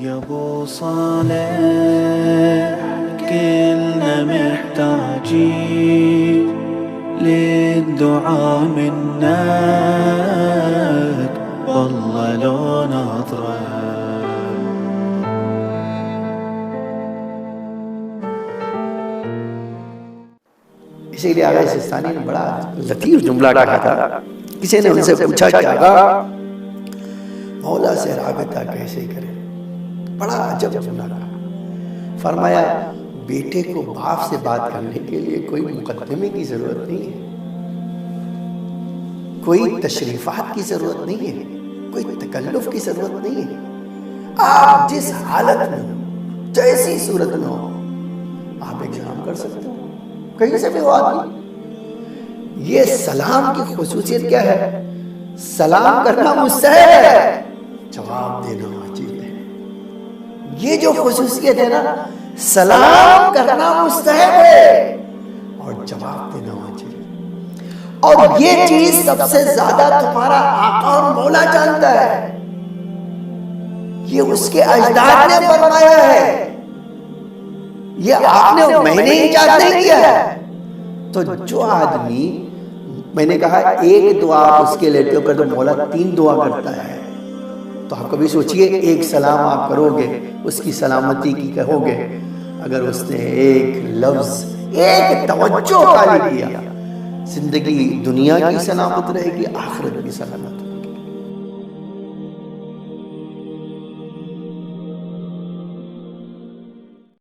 يا ابو صالح كلنا محتاجين للدعاء منك، والله لو نظرة. اسی لیے آغا سستانی نے بڑا لطیف جملہ کہا تھا. کسی نے ان سے پوچھا کہ آغا مولا سے رابطہ کیسے کریں؟ بڑا عجب جملہ کہا. فرمایا بیٹے کو باپ سے بات کرنے کے لیے کوئی مقدمے کی ضرورت نہیں ہے، کوئی تشریفات کی ضرورت نہیں ہے، کوئی تکلف کی ضرورت نہیں ہے. آپ جس حالت میں جیسی صورت میں ہو آپ ایک سلام کر سکتے ہو، کہیں سے بھی ہو آدمی. یہ سلام کی خصوصیت کیا ہے؟ سلام کرنا مستحب ہے، جواب دینا واجب ہے. یہ جو خصوصیت ہے نا، سلام کرنا مستحب ہے اور جواب دینا واجب ہے. اور یہ چیز سب سے زیادہ تمہارا آقا اور مولا جانتا ہے. یہ اس کے اجداد نے فرمایا ہے، یہ آپ نے میں نے ایجاد نہیں کیا ہے. تو جو آدمی، میں نے کہا ایک دعا آپ اس کے لیتے ہو تو مولا 3 دعا کرتا ہے. تو آپ کبھی سوچئے ایک سلام آپ کرو گے، اس کی سلامتی کی کہو گے، اگر اس نے ایک لفظ، ایک توجہ خالی کیا، زندگی دنیا کی سلامت رہے گی، آخرت بھی سلامت.